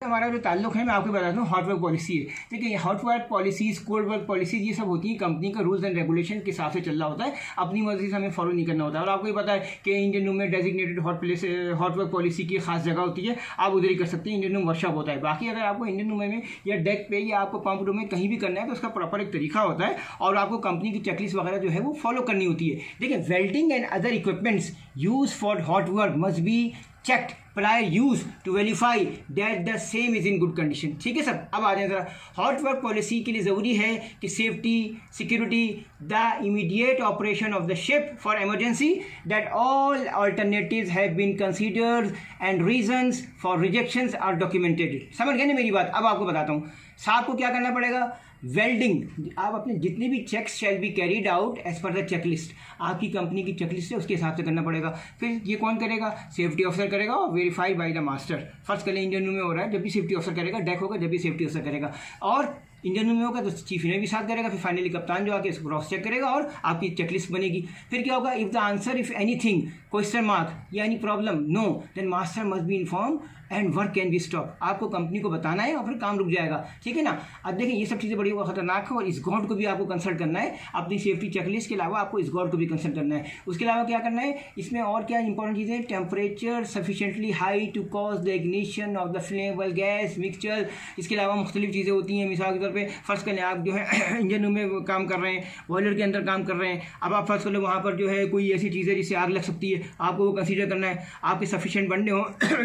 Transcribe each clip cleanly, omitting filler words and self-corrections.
हमारा जो ताल्लुक है मैं आपको बताता हूँ हॉट वर्क पॉलिसी है। देखिए hot work policies, cold work policies ये सब होती है कंपनी का रूल्स एंड रेगुलेशन के हिसाब से चल रहा होता है, अपनी मर्जी से हमें फॉलो नहीं करना होता है। और आपको ये पता है कि इंडियन रूम में डेजिग्नेटेड हॉट वर्क पॉलिसी की खास जगह होती है, आप उधर ही कर सकते हैं। इंडियन रूम वर्कशॉप होता है। बाकी अगर आपको इंडियन रूम में या डेक पे या आपको पंप रूम में कहीं भी करना है तो उसका प्रॉपर एक तरीका होता है और आपको कंपनी की चेकलिस्ट वगैरह जो है वो फॉलो करनी होती है। देखिए welding and other equipments use for hot work must be checked prior use to verify that the same is in good condition। ठीक है सर। अब आ जाए जरा हॉट वर्क पॉलिसी के लिए ज़रूरी है कि safety, security, the immediate operation of the ship for emergency, that all alternatives have been considered and reasons for rejections are documented. समझ गए ना मेरी बात। अब आपको बताता हूँ साहब को क्या करना पड़ेगा। वेल्डिंग, आप अपने जितने भी checks shall be carried out as per the checklist, आपकी कंपनी की चेकलिस्ट है उसके हिसाब से करना पड़ेगा। फिर ये कौन करेगा, सेफ्टी ऑफिसर करेगा और verified by the master. First कल इंडियन रूम में हो रहा है जब भी सेफ्टी ऑफिसर करेगा, डेक होगा जब भी सेफ्टी ऑफिसर करेगा, और इंडियन रूम में होगा तो चीफ ने भी साथ करेगा। फिर फाइनली कप्तान जो आके इसको क्रॉस चेक करेगा और आपकी चेकलिस्ट बनेगी। फिर क्या होगा, if the answer if anything question mark या any problem no, then master must be inform and work can be stop. आपको कंपनी को बताना है और फिर काम रुक जाएगा। ठीक है ना। अब देखिए ये सब चीज़ें बड़ी खतरनाक है और इस गॉड को भी आपको कंसल्ट करना है। अपनी सेफ्टी चेकलिस्ट के अलावा आपको इस गॉड को भी कंसल्ट करना है। उसके अलावा क्या करना है इसमें और क्या इंपॉर्टेंट चीज़ें, temperature sufficiently high to cause the ignition of the flammable gas mixture. इसके अलावा मुख्तलिफ चीज़ें होती हैं। मिसाल के तौर पर फर्स्ट कर लें आप जो है इंजन रूम में काम कर रहे हैं, बॉयलर के अंदर काम कर रहे हैं। अब आप फर्स्ट कर लो वहाँ पर जो है कोई ऐसी चीज़ है जिससे आग लग सकती है, आपको वो कंसीडर करना है। आपके सफिशिएंट बंदे हो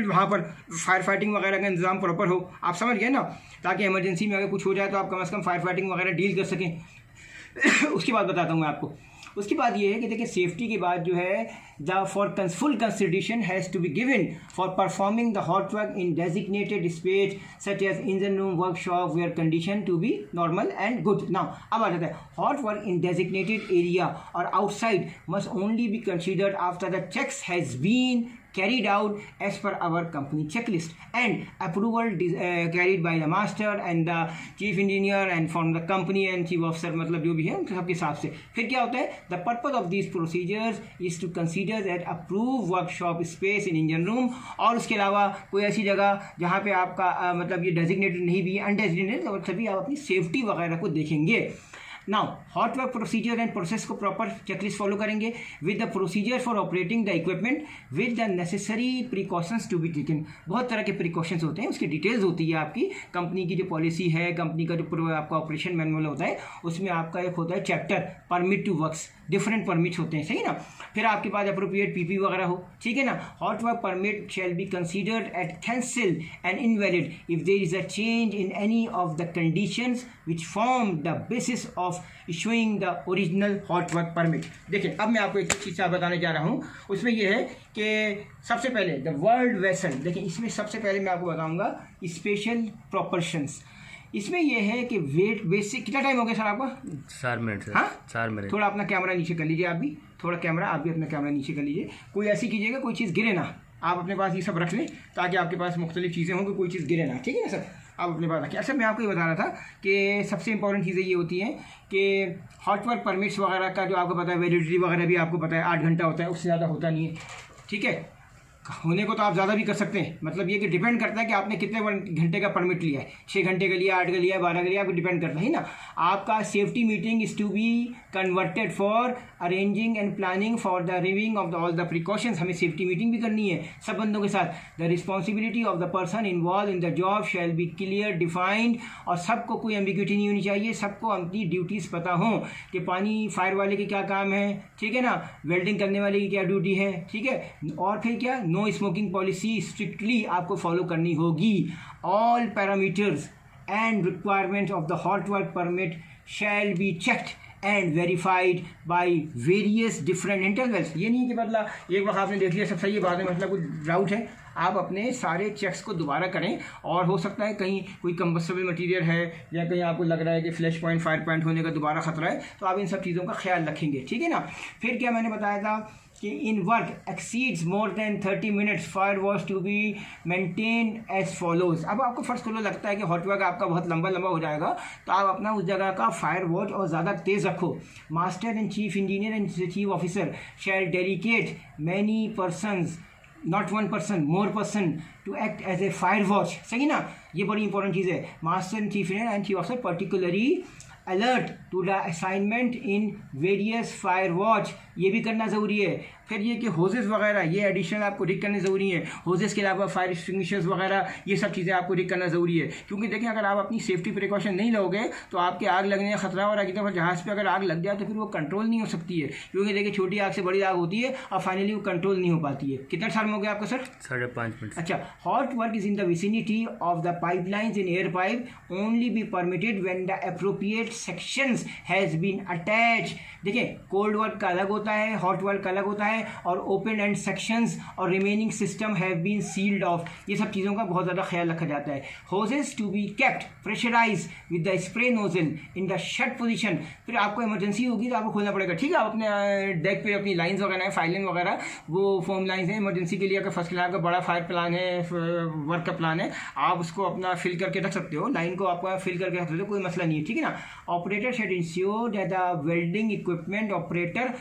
वहाँ पर फायर फाइटिंग वगैरह का इंतजाम प्रॉपर हो, आप समझ गए ना, ताकि इमरजेंसी में अगर कुछ हो जाए तो आप कम से कम फायर फाइटिंग वगैरह डील कर सकें। उसके बाद बताता हूँ मैं आपको। उसकी बात ये है कि देखिए सेफ्टी के बाद जो है the for full consideration has to be given for performing the hot work in designated space such as engine room workshop where condition to be normal and good. Now अब आ जाता है hot work in designated area और outside must only be considered after the checks has been carried out as per our company checklist and approval carried by the master and the chief engineer and from the company and chief officer, मतलब जो भी है उनके सबके हिसाब से। फिर क्या होता है, the purpose of these procedures is to consider that approved workshop space in engine room, और उसके अलावा कोई ऐसी जगह जहाँ पे आपका मतलब ये डेजिग्नेटेड नहीं भी है, अनडेजिग्नेटेड, और तभी आप अपनी सेफ्टी वगैरह को देखेंगे। Now hot work procedure and process को प्रॉपर चेकलिस्ट फॉलो करेंगे with the procedure for operating the equipment with the necessary precautions to be taken. बहुत तरह के प्रिकॉशंस होते हैं, उसकी डिटेल्स होती है। आपकी कंपनी की जो पॉलिसी है, कंपनी का जो आपका ऑपरेशन मैनुअल होता है, उसमें आपका एक होता है chapter permit to works, different permits होते हैं, सही ना। फिर आपके पास अप्रोप्रिएट पीपी वगैरह हो, ठीक है ना। Hot work permit shall be considered at cancel and invalid if there is a change in any of the conditions which form the basis of issuing the original hot work permit. देखिए अब मैं आपको एक चीज़ बताने जा रहा हूँ, उसमें यह है कि सबसे पहले द वर्ल्ड वेसल। देखिए इसमें सबसे पहले मैं आपको बताऊँगा स्पेशल प्रोपोर्शंस। इसमें यह है कि वेट बेसिक, कितना टाइम हो गया सर आपका? 4 मिनट। हाँ 4 मिनट। थोड़ा अपना कैमरा नीचे कर लीजिए, आप भी थोड़ा कैमरा, आप भी अपना कैमरा नीचे कर लीजिए। कोई ऐसी कीजिएगा कोई चीज़ गिरे ना, आप अपने पास ये सब रख लें ताकि आपके पास मुख्तलिफ चीज़ें हों कि कोई चीज़ गिरे ना, ठीक है ना सर। आप अपने पास रखिए। अच्छा मैं आपको ये बता रहा था कि सबसे इंपॉर्टेंट चीज़ें ये होती हैं कि हॉट वर्क परमिट्स वगैरह का जो आपको पता है वैलिडिटी वगैरह भी आपको पता है 8 घंटा होता है, उससे ज़्यादा होता नहीं है, ठीक है। होने को तो आप ज़्यादा भी कर सकते हैं, मतलब ये कि डिपेंड करता है कि आपने कितने घंटे का परमिट लिया है, 6 घंटे का लिया, 8 का लिया, 12 का लिया, आपको डिपेंड करता है ना। आपका safety meeting is to be converted for arranging and planning for the reviewing of all the precautions. हमें सेफ्टी मीटिंग भी करनी है सब बंदों के साथ। The responsibility of the person involve in the job shall be clear defined, और सबको कोई एम्बिग्यूटी नहीं होनी चाहिए, सबको अपनी ड्यूटीज़ पता हों कि पानी फायर वाले के क्या काम है, ठीक है ना, वेल्डिंग करने वाले की क्या ड्यूटी है, ठीक है। और फिर क्या, नो स्मोकिंग पॉलिसी स्ट्रिक्टली आपको फॉलो करनी होगी। All parameters and requirements of the hot work permit shall be checked and verified by various different intervals. ये नहीं कि मतलब एक वक्त आपने देख लिया सब सही है, बाद में मतलब कुछ डाउट है, आप अपने सारे चेक्स को दोबारा करें। और हो सकता है कहीं कोई कंबस्टेबल मटेरियल है या कहीं आपको लग रहा है कि फ्लैश पॉइंट फायर पॉइंट होने का दोबारा खतरा है, तो आप इन सब चीज़ों का ख्याल रखेंगे, ठीक है ना। फिर क्या मैंने बताया था कि in work exceeds more than 30 minutes fire watch to be maintain as follows. अब आपको फर्स्ट को लगता है कि हॉट वर्क आपका बहुत लंबा हो जाएगा, तो आप अपना उस जगह का फायर वॉच और ज़्यादा तेज़ रखो। Master and chief engineer and chief officer shall dedicate many persons not one person, more person to act as a fire watch, सही ना, ये बड़ी इंपॉर्टेंट चीज़ है। Master chief and chief officer particularly alert to the assignment in various fire watch, ये भी करना ज़रूरी है। फिर ये कि होजेस वगैरह ये एडिशनल आपको रिक करने ज़रूरी है। होजेस के अलावा फायर एक्सटिंग्विशर्स वगैरह ये सब चीज़ें आपको रिक करना ज़रूरी है, क्योंकि देखिए अगर आप अपनी सेफ्टी प्रिकॉशन नहीं लोगे तो आपके आग लगने का खतरा हो रहा है। कि जहाज़ पे अगर आग लग जाए तो फिर वो कंट्रोल नहीं हो सकती है, क्योंकि देखिए छोटी आग से बड़ी आग होती है और फाइनली वो कंट्रोल नहीं हो पाती है। कितना टाइम हो गया आपका सर? 5.5 मिनट। अच्छा, hot work is in the vicinity of the pipelines in air pipe only be permitted when the appropriate sections has been attach. देखिए कोल्ड वर्क का अलग होता है, हॉट वर्क का अलग होता है, और ओपन एंड सेक्शंस और remaining system have been sealed off, ये सब चीज़ों का बहुत ज़्यादा ख्याल रखा जाता है। Hoses to be kept pressurise with the spray nozzle in the shut position. फिर आपको इमरजेंसी होगी तो आपको खोलना पड़ेगा, ठीक है। आप अपने डेक पे अपनी लाइंस वगैरह है, फाइलिंग वगैरह वो फोम लाइंस हैं इमरजेंसी के लिए। अगर फर्स्ट क्लास का बड़ा फायर प्लान है, वर्क का प्लान है, आप उसको अपना फिल करके रख सकते हो, लाइन को आपको फिल करके रख सकते हो, कोई मसला नहीं है, ठीक है ना। Operator shed ensure that the welding equipment operator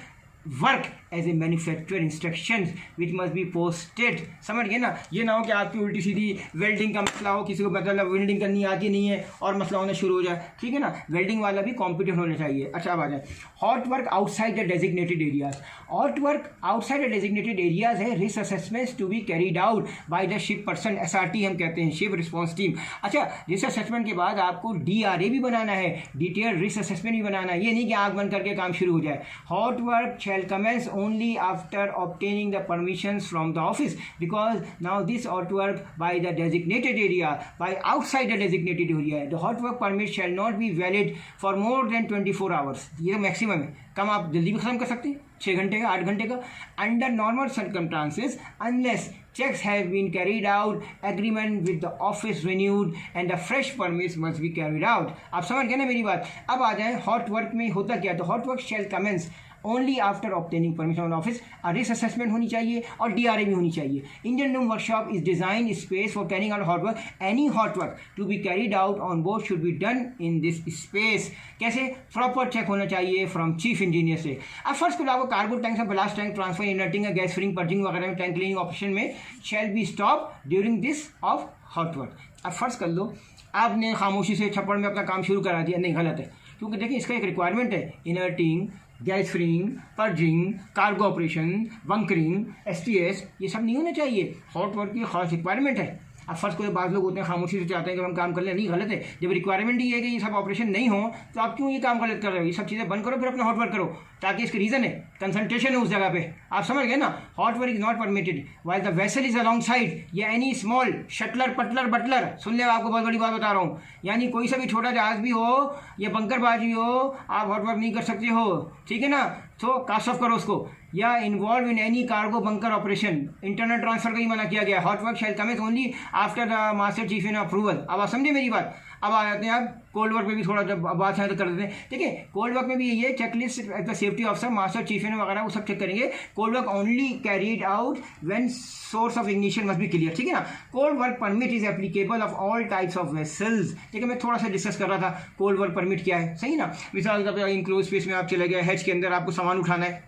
work as a manufacturer instructions which must be posted. समझ गए ना, ये ना हो कि आपकी उल्टी सीधी वेल्डिंग का मसला हो, किसी को मतलब वेल्डिंग करनी आती नहीं है और मसला होना शुरू हो जाए, ठीक है ना। वेल्डिंग वाला भी कॉम्पिटेंट होना चाहिए। अच्छा अब आ जाए hot work outside the designated areas. Hot work outside the designated areas है risk assessments to be carried out by the ship person, SRT हम कहते हैं, शिप रिस्पॉन्स टीम। अच्छा, रिस्क असेसमेंट के बाद आपको DRA भी बनाना है, डिटेल रिस्क असेसमेंट भी बनाना है, ये नहीं कि आग बंद करके काम शुरू हो जाए। Hot work shall commence only after obtaining the permissions from the office, because now this hot work by the designated area, by outside the designated area, the hot work permit shall not be valid for more than 24 hours। ये maximum है, कम आप जल्दी भी ख़त्म कर सकते हैं, 6 घंटे का, 8 घंटे का। Under normal circumstances unless checks have been carried out, agreement with the office renewed and the fresh permits must be carried out। आप समझ गए ना मेरी बात। अब आ जाए हॉट वर्क में होता क्या, तो hot work shall commence only after obtaining permission on office. Risk assessment होनी चाहिए और DRA भी होनी चाहिए। Engine room workshop is design space for carrying out hot work. Any hot work to be carried out on board should be done in this space. कैसे? Proper check होना चाहिए from chief engineer से। अब first को आपको cargo tank से ballast tank transfer inerting gas filling purging वगैरह में टैंक क्लीनिंग ऑपरेशन में shall be stop during this of hot work. अब फर्स्ट कर लो आपने खामोशी से छप्पड़ में अपना काम शुरू करा दिया, नहीं, गलत है, क्योंकि देखिए इसका एक रिक्वायरमेंट है, inerting, gas filling, purging, cargo operation, bunkering, STS, ये सब नहीं होना चाहिए। हॉट वर्क की खास रिक्वायरमेंट है। अब फर्स्ट कोई बात लोग होते हैं खामोशी से चाहते हैं कि हम काम कर लें, नहीं, गलत है। जब रिक्वायरमेंट ही है कि ये सब ऑपरेशन नहीं हो तो आप क्यों ये काम गलत कर रहे हो? ये सब चीज़ें बंद करो, फिर अपना हॉट वर्क करो, ताकि इसके रीज़न है, कंसंट्रेशन है उस जगह पे। आप समझ गए ना। Hot work is not permitted while the vessel is along side या एनी स्मॉल शटलर, पटलर, बटलर, सुन ले, आपको बहुत बड़ी बात बता रहा हूँ, यानी कोई सा भी छोटा जहाज भी हो या बंकरबाजी हो, आप हॉट वर्क नहीं कर सकते हो, ठीक है ना। तो कास्ट ऑफ करो उसको। या involve in any cargo bunker operation, internal transfer का ही मना किया गया। Hot work shall commence only after the master chief in approval. अब आप समझे मेरी बात। अब आ जाते हैं आप कोल्ड वर्क में भी थोड़ा जब बात है तो कर देते हैं। देखिए कोल्ड वर्क में भी ये checklist as the safety officer, master chief in वगैरह वो सब चेक करेंगे। Cold work only carried out when source of ignition must be clear, ठीक है ना। Cold work permit is applicable of all types of vessels. देखिए मैं थोड़ा सा डिस्कस कर रहा था कोल्ड वर्क परमिट क्या है, सही ना। मिसाल का इनक्लोज स्पेस में आप चले गए, हैच के अंदर आपको सामान उठाना है,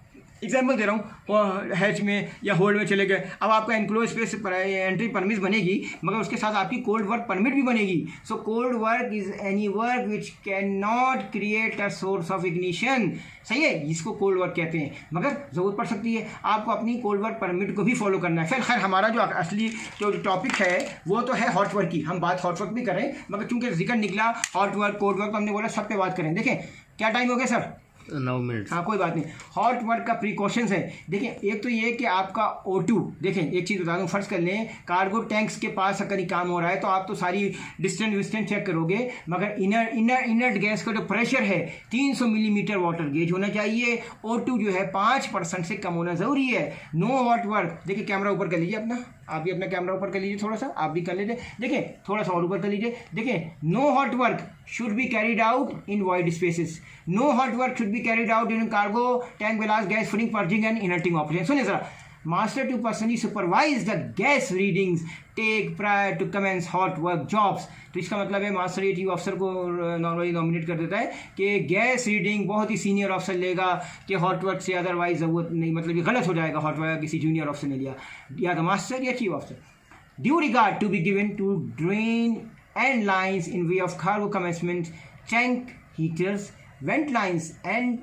एग्जाम्पल दे रहा हूँ, हैच में या होल्ड में चले गए, अब आपका इनक्लोज स्पेस एंट्री परमिट बनेगी, मगर उसके साथ आपकी कोल्ड वर्क परमिट भी बनेगी। So cold work is any work which can not create a source of ignition, सही है, इसको कोल्ड वर्क कहते हैं, मगर ज़रूरत पड़ सकती है, आपको अपनी कोल्ड वर्क परमिट को भी फॉलो करना है। फिर खैर हमारा जो असली जो टॉपिक है वो तो है हॉट वर्क की, हम बात हॉट वर्क भी करें, मगर चूंकि जिक्र निकला हॉट वर्क कोल्ड वर्क, हमने बोला सब पे बात करें। देखें क्या टाइम हो गया सर? 9 मिनट। हाँ कोई बात नहीं। हॉट वर्क का प्रिकॉशंस है, देखिए एक तो ये कि आपका O2, देखें एक चीज़ बता दूँ, फर्ज कर लें कार्गो टैंक्स के पास अगर काम हो रहा है तो आप तो सारी डिस्टेंस चेक करोगे, मगर इनर्ट गैस का जो प्रेशर है 300 मिलीमीटर वाटर गेज होना चाहिए। O2 जो है 5% से कम होना ज़रूरी है। नो हॉट वर्क, देखिए कैमरा ऊपर कर लीजिए अपना, आप भी अपना कैमरा ऊपर कर लीजिए, थोड़ा सा आप भी कर लीजिए, देखिए थोड़ा सा और ऊपर कर लीजिए। देखिए no hot work should be carried out in void spaces, no hot work should be carried out in cargo tank ballast gas filling purging and inerting operation. सुनिए sir, master to personally supervise the gas readings take prior to commence hot work jobs। तो इसका मतलब है master ये chief officer को normally nominate कर देता है कि गैस रीडिंग बहुत ही सीनियर ऑफिसर लेगा कि हॉट वर्क से अदरवाइज ज़रूरत नहीं, मतलब ये गलत हो जाएगा हॉट वर्क किसी जूनियर ऑफिसर ने लिया, या तो मास्टर या chief officer. Due regard to be given to drain and lines in way of cargo commencement, tank heaters, vent lines and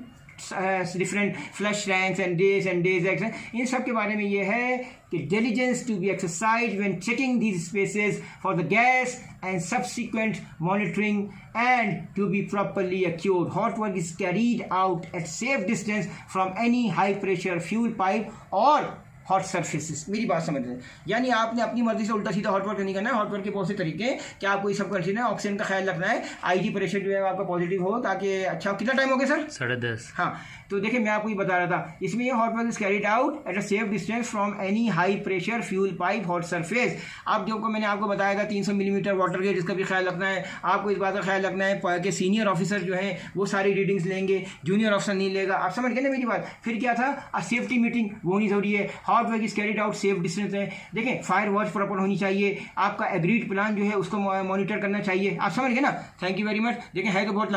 different flush tanks and days इन सब के बारे में ये है कि diligence to be exercised when checking these spaces for the gas and subsequent monitoring and to be properly accured. Hot work is carried out at safe distance from any high pressure fuel pipe or hot surfaces. मेरी बात समझ रहे हैं, यानी आपने अपनी मर्जी से उल्टा सीधा हॉट वर्क नहीं करना है। हॉट वर्क के बहुत से तरीके हैं कि आपको ये सब करना है, ऑक्सीजन का ख्याल रखना है, आईडी प्रेशर जो है आपका पॉजिटिव हो ताकि अच्छा। कितना टाइम हो गया सर? 10:30। हाँ, तो देखिए मैं आपको ये बता रहा था, इसमें ये hot work is carried out at a safe distance from any high pressure fuel pipe hot surface. आप जो मैंने आपको बताया था 300 मिलीमीटर वाटर गेज, इसका भी ख्याल रखना है। आपको इस बात का ख्याल रखना है कि सीनियर ऑफिसर जो है वो सारी रीडिंग्स लेंगे, जूनियर ऑफिसर नहीं लेगा। आप समझ गए ना मेरी बात? फिर क्या था, सेफ्टी मीटिंग वो होनी जरूरी है। Hot work is carried out safe distance है। देखें फायर वॉच प्रॉपर होनी चाहिए, आपका एग्रीड प्लान जो है उसको मॉनिटर करना चाहिए। आप समझ गए ना? Thank you very much. देखें है तो बहुत